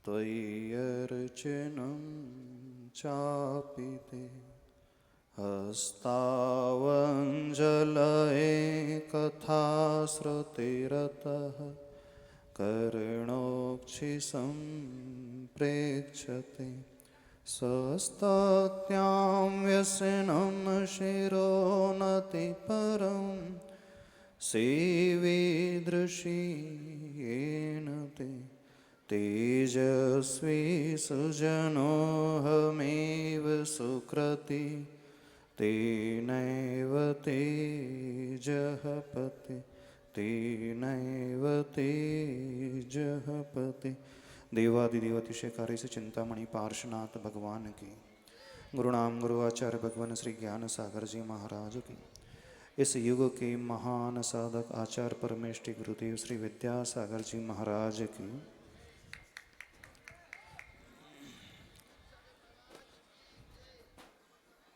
त्वय्यर्चनं चापि ते हस्तावञ्जलये कथाश्रुतिरतः कर्णोक्षिसम्प्रेक्षते स्वस्तात्यां व्यसनं शिरोनति परं सेवीदृशीयेन ते तेजस्वी सुजनोऽहमेव सुकृति तेनैव तेजः पते तेनैव तेजः पते। देवादिदेवतिशयकारी से चिंतामणि पार्श्वनाथ भगवान की, गुरुनाम गुरुआचार्य भगवान श्री ज्ञान सागर जी महाराज की, इस युग के महान साधक आचार्य परमेष्टि गुरुदेव श्री विद्यासागर जी महाराज की,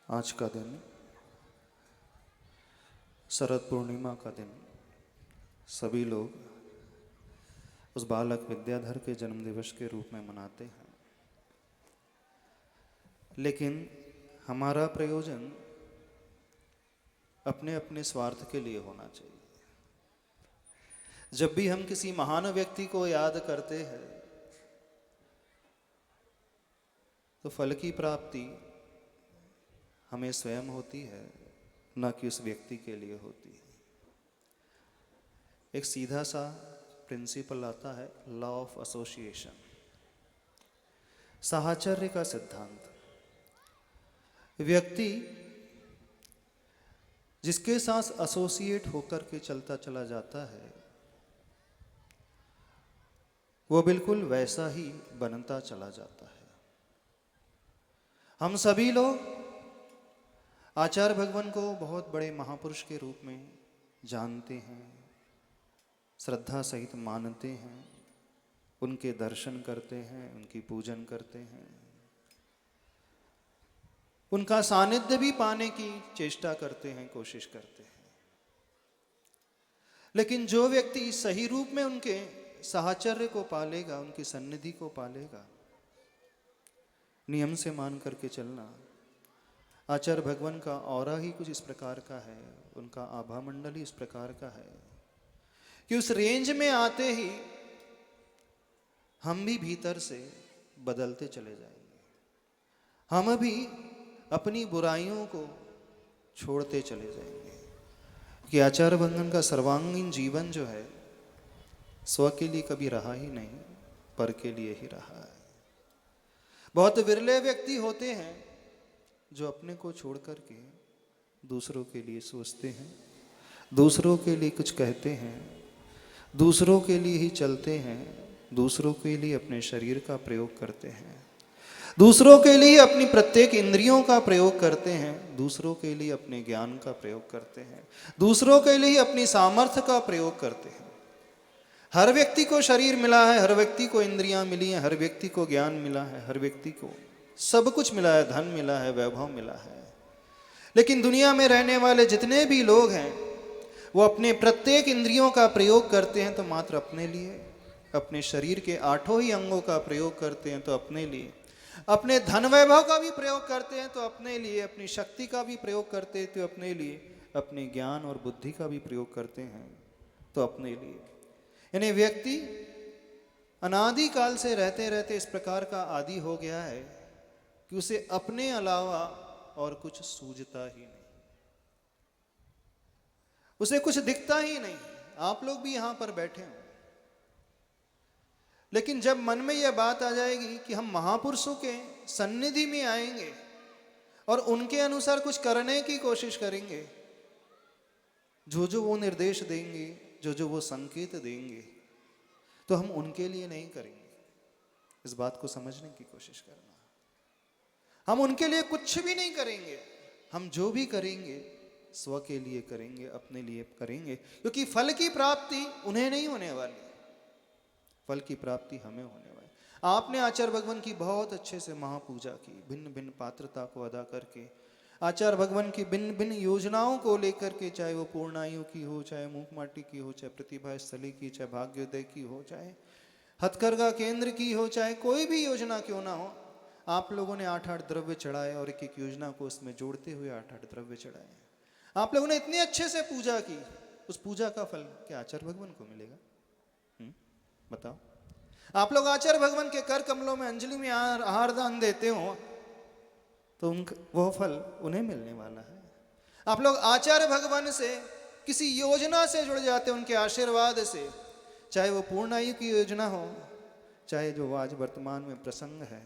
आज का दिन शरद पूर्णिमा का दिन सभी लोग उस बालक विद्याधर के जन्म दिवस के रूप में मनाते हैं, लेकिन हमारा प्रयोजन अपने अपने स्वार्थ के लिए होना चाहिए। जब भी हम किसी महान व्यक्ति को याद करते हैं तो फल की प्राप्ति हमें स्वयं होती है, न कि उस व्यक्ति के लिए होती है। एक सीधा सा प्रिंसिपल आता है, लॉ ऑफ एसोसिएशन, साहचर्य का सिद्धांत। व्यक्ति जिसके साथ एसोसिएट होकर के चलता चला जाता है वो बिल्कुल वैसा ही बनता चला जाता है। हम सभी लोग आचार्य भगवान को बहुत बड़े महापुरुष के रूप में जानते हैं, श्रद्धा सहित मानते हैं, उनके दर्शन करते हैं, उनकी पूजन करते हैं, उनका सानिध्य भी पाने की चेष्टा करते हैं, कोशिश करते हैं। लेकिन जो व्यक्ति सही रूप में उनके साहचर्य को पालेगा, उनकी सन्निधि को पालेगा, नियम से मान करके चलना, आचार्य भगवान का औरा ही कुछ इस प्रकार का है, उनका आभा मंडल ही इस प्रकार का है कि उस रेंज में आते ही हम भी भीतर से बदलते चले जाएंगे। हम भी अपनी बुराइयों को छोड़ते चले जाएंगे कि आचार्य भगवान का सर्वांगीण जीवन जो है स्व के लिए कभी रहा ही नहीं, पर के लिए ही रहा है। बहुत विरले व्यक्ति होते हैं जो अपने को छोड़ करके दूसरों के लिए सोचते हैं, दूसरों के लिए कुछ कहते हैं, दूसरों के लिए ही चलते हैं, दूसरों के लिए अपने शरीर का प्रयोग करते हैं, दूसरों के लिए अपनी प्रत्येक इंद्रियों का प्रयोग करते हैं, दूसरों के लिए अपने ज्ञान का प्रयोग करते हैं, दूसरों के लिए अपनी सामर्थ्य का प्रयोग करते हैं। हर व्यक्ति को शरीर मिला है, हर व्यक्ति को इंद्रियां मिली हैं, हर व्यक्ति को ज्ञान मिला है, हर व्यक्ति को सब कुछ मिला है, धन मिला है, वैभव मिला है। लेकिन दुनिया में रहने वाले जितने भी लोग हैं वो अपने प्रत्येक इंद्रियों का प्रयोग करते हैं तो मात्र अपने लिए, अपने शरीर के 8 ही अंगों का प्रयोग करते हैं तो अपने लिए, अपने धन वैभव का भी प्रयोग करते हैं तो अपने लिए, अपनी शक्ति का भी प्रयोग करते हैं तो अपने लिए, अपने ज्ञान और बुद्धि का भी प्रयोग करते हैं तो अपने लिए। यानी व्यक्ति अनादि काल से रहते रहते इस प्रकार का आदी हो गया है कि उसे अपने अलावा और कुछ सूझता ही नहीं, उसे कुछ दिखता ही नहीं। आप लोग भी यहां पर बैठे हो, लेकिन जब मन में यह बात आ जाएगी कि हम महापुरुषों के सन्निधि में आएंगे और उनके अनुसार कुछ करने की कोशिश करेंगे, जो जो वो निर्देश देंगे, जो जो वो संकेत देंगे, तो हम उनके लिए नहीं करेंगे। इस बात को समझने की कोशिश करना। हम उनके लिए कुछ भी नहीं करेंगे, हम जो भी करेंगे स्व के लिए करेंगे, अपने लिए करेंगे, क्योंकि फल की प्राप्ति उन्हें नहीं होने वाली, फल की प्राप्ति हमें होने वाली। आपने आचार्य भगवान की बहुत अच्छे से महापूजा की, भिन्न भिन्न पात्रता को अदा करके आचार्य भगवान की भिन्न भिन्न योजनाओं को लेकर के, चाहे वो पूर्णायु की हो, चाहे मूक माटी की हो, चाहे प्रतिभा स्थली की, चाहे भाग्योदय की हो, चाहे हथकरघा केंद्र की हो, चाहे कोई भी योजना क्यों ना हो, आप लोगों ने 8-8 द्रव्य चढ़ाए और एक एक योजना को उसमें जोड़ते हुए 8-8 द्रव्य चढ़ाए। आप लोगों ने इतने अच्छे से पूजा की, उस पूजा का फल क्या आचार्य भगवान को मिलेगा? बताओ। आप लोग आचार्य भगवान के कर कमलों में अंजलि में आहार दान देते हो तो वो फल उन्हें मिलने वाला है। आप लोग आचार्य भगवान से किसी योजना से जुड़ जाते हैं, उनके आशीर्वाद से, चाहे वो पूर्ण आयु की योजना हो, चाहे जो आज वर्तमान में प्रसंग है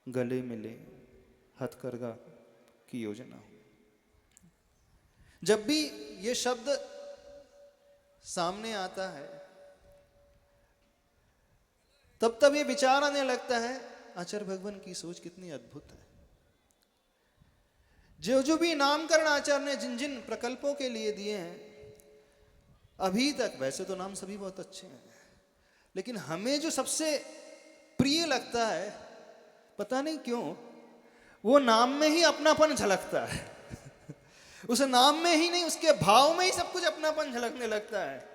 गले मिले हथकरघा की योजना हो। जब भी ये शब्द सामने आता है तब ये विचार आने लगता है आचार्य भगवान की सोच कितनी अद्भुत है। जो भी नामकरण आचार्य ने जिन जिन प्रकल्पों के लिए दिए हैं अभी तक, वैसे तो नाम सभी बहुत अच्छे हैं, लेकिन हमें जो सबसे प्रिय लगता है, पता नहीं क्यों, वो नाम में ही अपनापन झलकता है। उस नाम में ही नहीं, उसके भाव में ही सब कुछ अपनापन झलकने लगता है।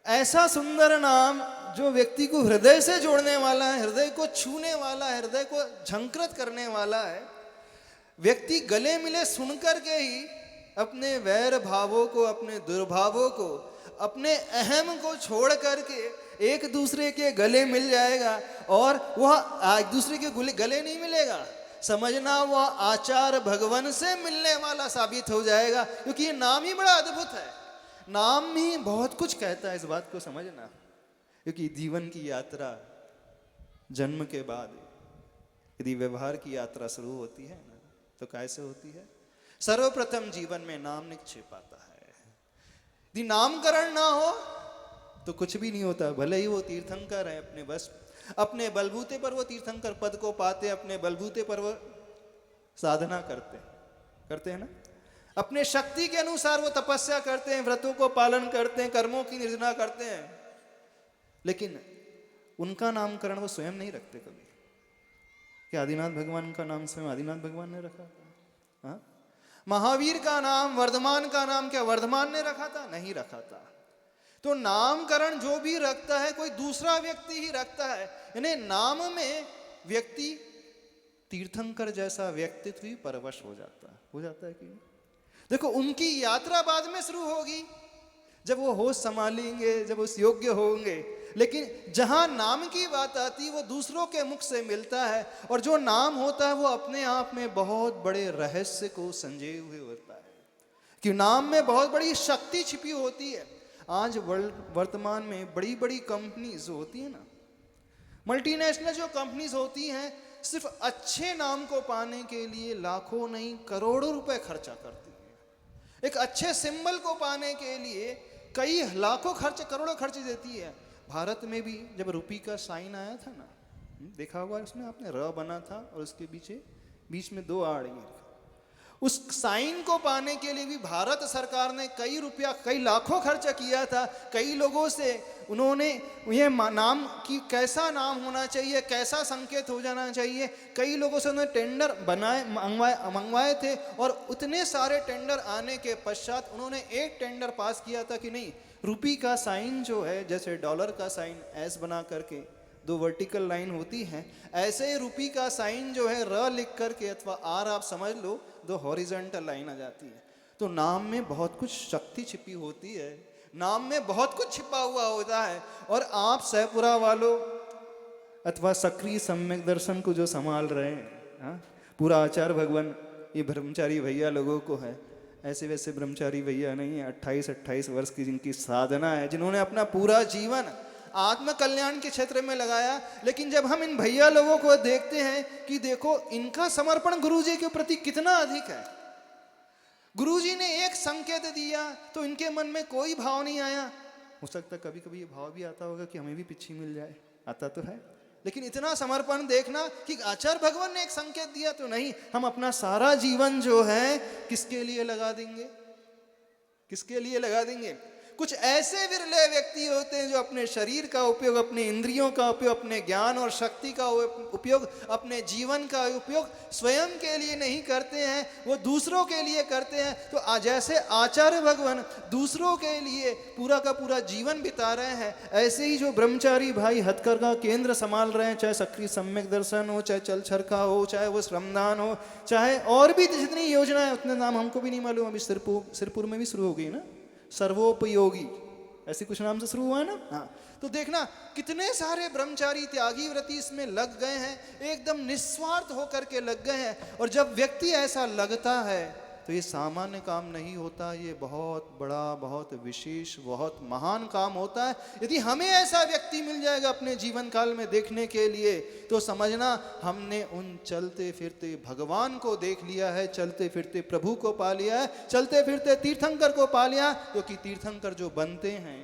ऐसा सुंदर नाम जो व्यक्ति को हृदय से जोड़ने वाला है, हृदय को छूने वाला है, हृदय को झंकृत करने वाला है। व्यक्ति गले मिले सुनकर के ही अपने वैर भावों को, अपने दुर्भावों को, अपने अहम को छोड़ करके एक दूसरे के गले मिल जाएगा। और वह एक दूसरे के गले नहीं मिलेगा, समझना वह आचार्य भगवान से मिलने वाला साबित हो जाएगा, क्योंकि ये नाम ही बड़ा अद्भुत है। नाम ही बहुत कुछ कहता है, इस बात को समझना। क्योंकि जीवन की यात्रा जन्म के बाद यदि व्यवहार की यात्रा शुरू होती है ना, तो कैसे होती है? सर्वप्रथम जीवन में नाम निक्षेप आता है। यदि नामकरण ना हो तो कुछ भी नहीं होता। भले ही वो तीर्थंकर है, अपने बस अपने बलबूते पर वो तीर्थंकर पद को पाते, अपने बलबूते पर वो साधना करते हैं ना, अपने शक्ति के अनुसार वो तपस्या करते हैं, व्रतों को पालन करते हैं, कर्मों की निर्जना करते हैं, लेकिन उनका नामकरण वो स्वयं नहीं रखते कभी। क्या आदिनाथ भगवान का नाम स्वयं आदिनाथ भगवान ने रखा था? हाँ? महावीर का नाम, वर्धमान का नाम क्या वर्धमान ने रखा था? नहीं रखा था। तो नामकरण जो भी रखता है कोई दूसरा व्यक्ति ही रखता है। यानी नाम में व्यक्ति तीर्थंकर जैसा व्यक्तित्व ही परवश हो जाता है कि नहीं? देखो, उनकी यात्रा बाद में शुरू होगी जब वो होश संभालेंगे, जब उस योग्य होंगे। लेकिन जहां नाम की बात आती है वो दूसरों के मुख से मिलता है, और जो नाम होता है वो अपने आप में बहुत बड़े रहस्य को संजोए हुए होता है, कि नाम में बहुत बड़ी शक्ति छिपी होती है। आज वर्तमान में बड़ी बड़ी कंपनीज होती है ना, मल्टीनेशनल जो कंपनीज होती हैं, सिर्फ अच्छे नाम को पाने के लिए लाखों नहीं करोड़ों रुपए खर्चा करती है। एक अच्छे सिंबल को पाने के लिए कई लाखों करोड़ों खर्च देती है। भारत में भी जब रुपी का साइन आया था ना, देखा होगा, उसमें आपने र बना था और उसके बीच में 2 आड़, उस साइन को पाने के लिए भी भारत सरकार ने कई रुपया, कई लाखों खर्चा किया था। कई लोगों से उन्होंने ये नाम की कैसा नाम होना चाहिए, कैसा संकेत हो जाना चाहिए, कई लोगों से उन्होंने टेंडर मंगवाए थे। और उतने सारे टेंडर आने के पश्चात उन्होंने एक टेंडर पास किया था कि नहीं, रुपी का साइन जो है, जैसे डॉलर का साइन एस बना करके 2 वर्टिकल लाइन होती हैं, ऐसे रुपी का साइन जो है र लिख करके अथवा आर आप समझ लो, 2 हॉरिजॉन्टल लाइन आ जाती है। तो नाम में बहुत कुछ शक्ति छिपी होती है, नाम में बहुत कुछ छिपा हुआ होता है। और आप सहपुरा वालों अथवा सक्रिय सम्यक दर्शन को जो संभाल रहे हैं, पूरा आचार्य भगवान ये ब्रह्मचारी भैया लोगों को है। ऐसे वैसे ब्रह्मचारी भैया नहीं है, 28-28 वर्ष की जिनकी साधना है, जिन्होंने अपना पूरा जीवन आत्म कल्याण के क्षेत्र में लगाया। लेकिन जब हम इन भैया लोगों को देखते हैं कि देखो इनका समर्पण गुरुजी के प्रति कितना अधिक है, गुरुजी ने एक संकेत दिया तो इनके मन में कोई भाव नहीं आया। हो सकता कभी कभी ये भाव भी आता होगा कि हमें भी पिच्छी मिल जाए, आता तो है, लेकिन इतना समर्पण देखना कि आचार्य भगवान ने एक संकेत दिया तो नहीं, हम अपना सारा जीवन जो है किसके लिए लगा देंगे, किसके लिए लगा देंगे। कुछ ऐसे विरले व्यक्ति होते हैं जो अपने शरीर का उपयोग, अपने इंद्रियों का उपयोग, अपने ज्ञान और शक्ति का उपयोग, अपने जीवन का उपयोग स्वयं के लिए नहीं करते हैं, वो दूसरों के लिए करते हैं। तो जैसे आचार्य भगवान दूसरों के लिए पूरा का पूरा जीवन बिता रहे हैं, ऐसे ही जो ब्रह्मचारी भाई हथकरघा केंद्र संभाल रहे हैं, चाहे सक्रिय सम्यक दर्शन हो, चाहे चल छरखा हो, चाहे वो श्रमदान हो, चाहे और भी जितनी योजनाएं, उतने नाम हमको भी नहीं मालूम। अभी सिरपुर में भी शुरू हो गई ना सर्वोपयोगी, ऐसी कुछ नाम से शुरू हुआ है ना। हाँ, तो देखना कितने सारे ब्रह्मचारी त्यागी व्रती इसमें लग गए हैं, एकदम निस्वार्थ होकर के लग गए हैं। और जब व्यक्ति ऐसा लगता है तो ये सामान्य काम नहीं होता, ये बहुत बड़ा, बहुत विशेष, बहुत महान काम होता है। यदि हमें ऐसा व्यक्ति मिल जाएगा अपने जीवन काल में देखने के लिए, तो समझना हमने उन चलते फिरते भगवान को देख लिया है, चलते फिरते प्रभु को पा लिया है, चलते फिरते तीर्थंकर को पा लिया। क्योंकि तीर्थंकर जो बनते हैं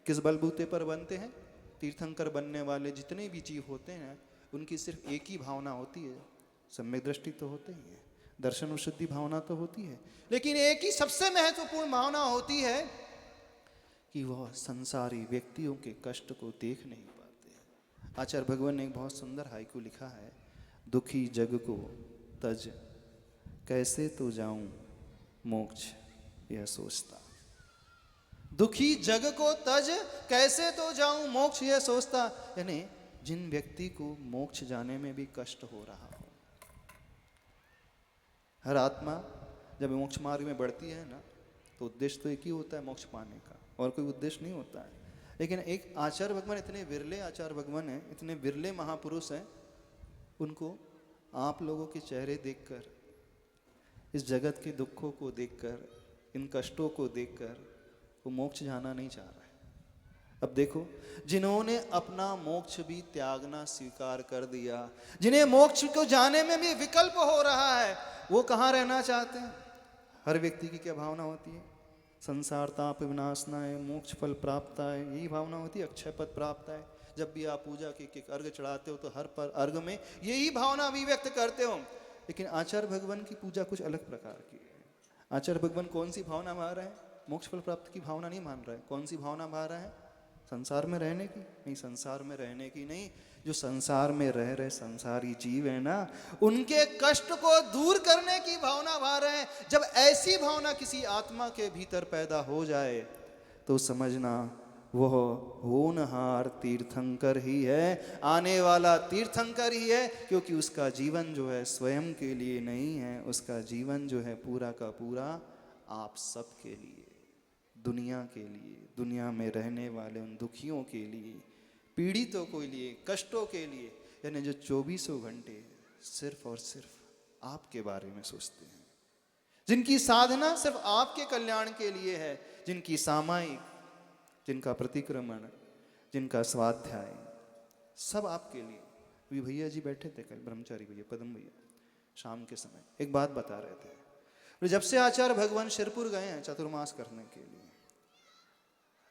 किस बलबूते पर बनते हैं? तीर्थंकर बनने वाले जितने भी जीव होते हैं उनकी सिर्फ एक ही भावना होती है, सम्यक दृष्टि तो होती ही है, दर्शन और शुद्धि भावना तो होती है, लेकिन एक ही सबसे महत्वपूर्ण भावना होती है कि वह संसारी व्यक्तियों के कष्ट को देख नहीं पाते। आचार्य भगवान ने एक बहुत सुंदर हाइकू लिखा है, दुखी जग को तज कैसे तो जाऊं मोक्ष यह सोचता। दुखी जग को तज कैसे तो जाऊं मोक्ष यह सोचता, यानी जिन व्यक्ति को मोक्ष जाने में भी कष्ट हो रहा हो। हर आत्मा जब मोक्ष मार्ग में बढ़ती है ना, तो उद्देश्य तो एक ही होता है, मोक्ष पाने का, और कोई उद्देश्य नहीं होता है। लेकिन एक आचार्य भगवान, इतने विरले आचार्य भगवान हैं, इतने विरले महापुरुष हैं, उनको आप लोगों के चेहरे देखकर, इस जगत के दुखों को देखकर, इन कष्टों को देखकर वो मोक्ष जाना नहीं चाह रहा है। अब देखो, जिन्होंने अपना मोक्ष भी त्यागना स्वीकार कर दिया, जिन्हें मोक्ष को जाने में भी विकल्प हो रहा है, वो कहाँ रहना चाहते हैं? हर व्यक्ति की क्या भावना होती है? संसार ताप विनाशनाय, मोक्ष फल प्राप्त है, यही भावना होती है, अक्षय पद प्राप्त है। जब भी आप पूजा के अर्घ चढ़ाते हो तो हर पर अर्घ में यही भावना अभिव्यक्त करते हो। लेकिन आचार्य भगवान की पूजा कुछ अलग प्रकार की है। आचार्य भगवान कौन सी भावना मान रहे हैं? मोक्ष फल प्राप्त की भावना नहीं मान रहे हैं। कौन सी भावना मान रहे हैं? संसार में रहने की नहीं, संसार में रहने की नहीं। जो संसार में रह रहे संसारी जीव है ना, उनके कष्ट को दूर करने की भावना भा रहे हैं। जब ऐसी भावना किसी आत्मा के भीतर पैदा हो जाए तो समझना वह होनहार तीर्थंकर ही है, आने वाला तीर्थंकर ही है। क्योंकि उसका जीवन जो है स्वयं के लिए नहीं है, उसका जीवन जो है पूरा का पूरा आप सब के लिए, दुनिया के लिए, दुनिया में रहने वाले उन दुखियों के लिए, पीड़ितों के लिए, कष्टों के लिए। यानी जो 24 घंटे सिर्फ और सिर्फ आपके बारे में सोचते हैं, जिनकी साधना सिर्फ आपके कल्याण के लिए है, जिनकी सामायिक, जिनका प्रतिक्रमण, जिनका स्वाध्याय, सब आपके लिए। अभी भैया जी बैठे थे कल, ब्रह्मचारी भैया, पदम भैया, शाम के समय एक बात बता रहे थे। जब से आचार्य भगवान शिरपुर गए हैं चतुर्मास करने के लिए,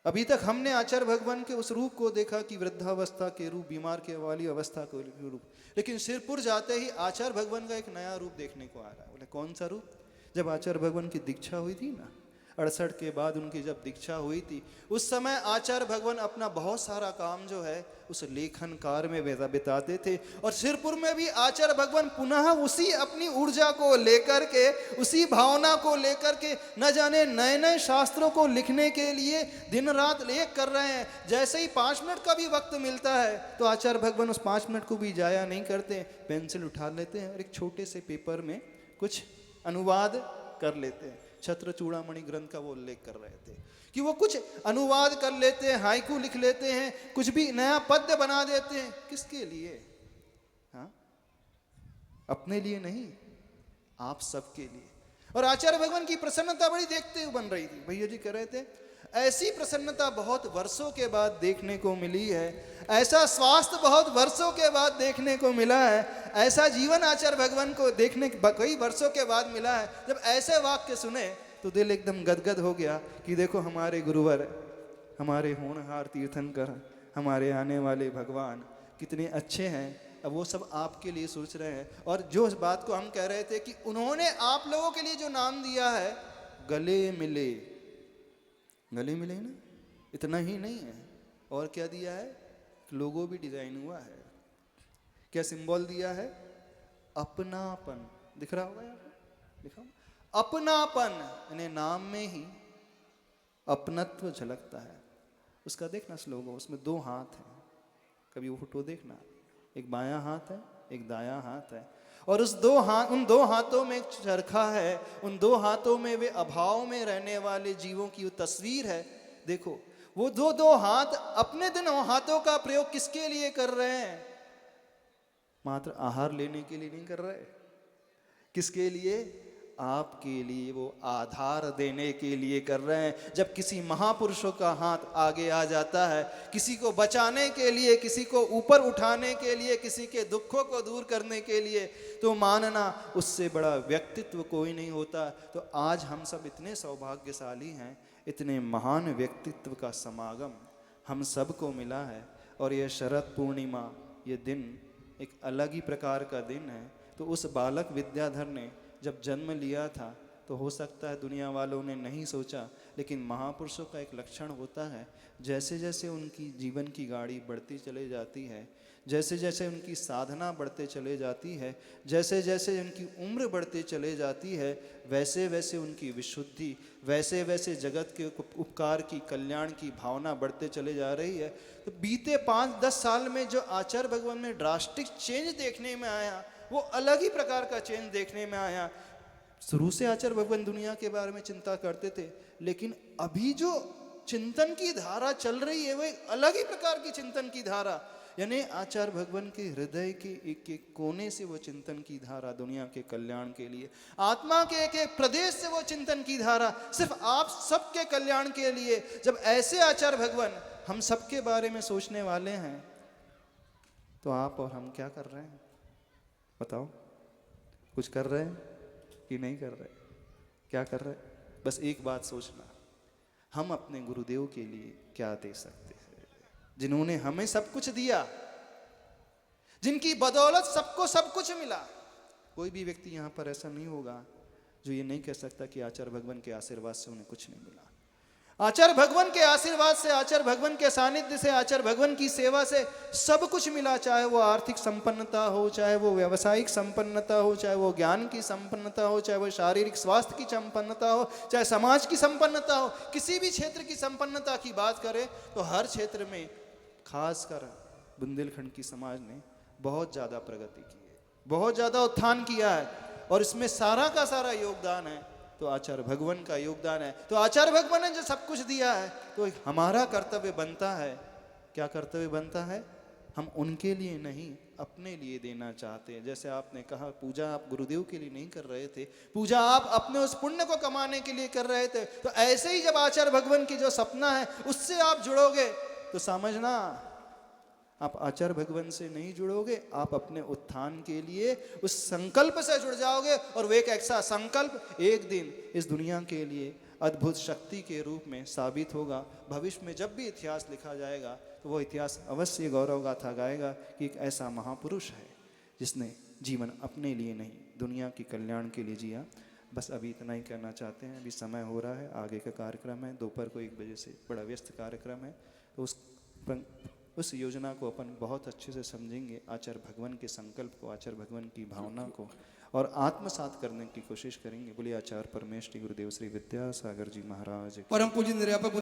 अभी तक हमने आचार्य भगवान के उस रूप को देखा कि वृद्धावस्था के रूप, बीमार के वाली अवस्था के रूप। लेकिन शिरपुर जाते ही आचार्य भगवान का एक नया रूप देखने को आ रहा है। बोले कौन सा रूप? जब आचार्य भगवान की दीक्षा हुई थी ना, 68 के बाद उनकी जब दीक्षा हुई थी, उस समय आचार्य भगवान अपना बहुत सारा काम जो है उस लेखन कार्य में बिताते थे। और सिरपुर में भी आचार्य भगवान पुनः उसी अपनी ऊर्जा को लेकर के, उसी भावना को लेकर के, न जाने नए नए शास्त्रों को लिखने के लिए दिन रात लेख कर रहे हैं। जैसे ही 5 मिनट का भी वक्त मिलता है तो आचार्य भगवान उस 5 मिनट को भी जाया नहीं करते, पेंसिल उठा लेते हैं और एक छोटे से पेपर में कुछ अनुवाद कर लेते हैं। छत्र चूड़ामणि ग्रंथ का वो उल्लेख कर रहे थे कि वो कुछ अनुवाद कर लेते हैं, हाइकू लिख लेते हैं, कुछ भी नया पद्य बना देते हैं। किसके लिए? हाँ, अपने लिए नहीं, आप सबके लिए। और आचार्य भगवान की प्रसन्नता बड़ी देखते हुए बन रही थी। भैया जी कह रहे थे ऐसी प्रसन्नता बहुत वर्षों के बाद देखने को मिली है, ऐसा स्वास्थ्य बहुत वर्षों के बाद देखने को मिला है, ऐसा जीवन आचार्य भगवान को देखने कई वर्षों के बाद मिला है। जब ऐसे वाक्य सुने तो दिल एकदम गदगद हो गया कि देखो हमारे गुरुवर, हमारे होनहार तीर्थंकर, हमारे आने वाले भगवान कितने अच्छे हैं। अब वो सब आपके लिए सोच रहे हैं। और जो इस बात को हम कह रहे थे कि उन्होंने आप लोगों के लिए जो नाम दिया है, गले मिले गले मिले ना। इतना ही नहीं है, और क्या दिया है, लोगो भी डिजाइन हुआ है। क्या सिंबल दिया है, अपनापन। दिख रहा होगा यहाँ पे लिखा, अपनापन, यानी नाम में ही अपनत्व झलकता है। उसका देखना स्लोगो, उसमें 2 हाथ हैं, कभी वो फोटो देखना, एक बायां हाथ है, एक दायां हाथ है, और उन 2 हाथों में एक चरखा है, उन 2 हाथों में वे अभाव में रहने वाले जीवों की वो तस्वीर है। देखो वो 2 हाथ अपने दोनों हाथों का प्रयोग किसके लिए कर रहे हैं, मात्र आहार लेने के लिए नहीं कर रहे। किसके लिए, आपके लिए, वो आधार देने के लिए कर रहे हैं। जब किसी महापुरुषों का हाथ आगे आ जाता है, किसी को बचाने के लिए, किसी को ऊपर उठाने के लिए, किसी के दुखों को दूर करने के लिए, तो मानना उससे बड़ा व्यक्तित्व कोई नहीं होता। तो आज हम सब इतने सौभाग्यशाली हैं, इतने महान व्यक्तित्व का समागम हम सबको मिला है। और यह शरद पूर्णिमा, ये दिन एक अलग ही प्रकार का दिन है। तो उस बालक विद्याधर ने जब जन्म लिया था, तो हो सकता है दुनिया वालों ने नहीं सोचा, लेकिन महापुरुषों का एक लक्षण होता है, जैसे जैसे उनकी जीवन की गाड़ी बढ़ती चली जाती है, जैसे जैसे उनकी साधना बढ़ते चले जाती है, जैसे जैसे उनकी उम्र बढ़ते चले जाती है, वैसे वैसे उनकी विशुद्धि, वैसे वैसे जगत के उपकार की, कल्याण की भावना बढ़ते चले जा रही है। तो बीते 5-10 साल में जो आचार्य भगवान में ड्रास्टिक चेंज देखने में आया, वो अलग ही प्रकार का चेंज देखने में आया। शुरू से आचार्य भगवान दुनिया के बारे में चिंता करते थे, लेकिन अभी जो चिंतन की धारा चल रही है, वो एक अलग ही प्रकार की चिंतन की धारा। यानी आचार्य भगवान के हृदय के एक एक कोने से वो चिंतन की धारा, दुनिया के कल्याण के लिए, आत्मा के एक एक प्रदेश से वो चिंतन की धारा, सिर्फ आप सबके कल्याण के लिए। जब ऐसे आचार्य भगवान हम सबके बारे में सोचने वाले हैं, तो आप और हम क्या कर रहे हैं, बताओ? कुछ कर रहे हैं कि नहीं कर रहे? क्या कर रहे हैं? बस एक बात सोचना, हम अपने गुरुदेव के लिए क्या दे सकते हैं, जिन्होंने हमें सब कुछ दिया, जिनकी बदौलत सबको सब कुछ मिला। कोई भी व्यक्ति यहां पर ऐसा नहीं होगा जो ये नहीं कह सकता कि आचार्य भगवान के आशीर्वाद से उन्हें कुछ नहीं मिला। आचार्य भगवान के आशीर्वाद से, आचार्य भगवान के सानिध्य से, आचार्य भगवान की सेवा से सब कुछ मिला। चाहे वो आर्थिक संपन्नता हो, चाहे वो व्यावसायिक संपन्नता हो, चाहे वो ज्ञान की संपन्नता हो, चाहे वो शारीरिक स्वास्थ्य की संपन्नता हो, चाहे समाज की संपन्नता हो, किसी भी क्षेत्र की संपन्नता की बात करें तो हर क्षेत्र में, खासकर बुंदेलखंड की समाज ने बहुत ज़्यादा प्रगति की है, बहुत ज़्यादा उत्थान किया है, और इसमें सारा का सारा योगदान है तो आचार्य भगवान का योगदान है। तो आचार्य भगवान ने जो सब कुछ दिया है, तो हमारा कर्तव्य बनता है, क्या कर्तव्य बनता है, हम उनके लिए नहीं अपने लिए देना चाहते हैं। जैसे आपने कहा, पूजा आप गुरुदेव के लिए नहीं कर रहे थे, पूजा आप अपने उस पुण्य को कमाने के लिए कर रहे थे। तो ऐसे ही जब आचार्य भगवान की जो सपना है उससे आप जुड़ोगे, तो समझना आप आचार्य भगवान से नहीं जुड़ोगे, आप अपने उत्थान के लिए उस संकल्प से जुड़ जाओगे। और वो एक ऐसा संकल्प एक दिन इस दुनिया के लिए अद्भुत शक्ति के रूप में साबित होगा। भविष्य में जब भी इतिहास लिखा जाएगा, तो वो इतिहास अवश्य गौरव गाथा गाएगा कि एक ऐसा महापुरुष है जिसने जीवन अपने लिए नहीं, दुनिया के कल्याण के लिए जिया। बस अभी इतना ही कहना चाहते हैं। अभी समय हो रहा है, आगे का कार्यक्रम है, दोपहर को 1 बजे से बड़ा व्यस्त कार्यक्रम है। तो उस योजना को अपन बहुत अच्छे से समझेंगे, आचार्य भगवान के संकल्प को, आचार्य भगवान की भावना को, और आत्मसात करने की कोशिश करेंगे। बोलिए आचार्य परमेश गुरुदेव श्री विद्यासागर जी महाराज, परम पूज्य निर्यापक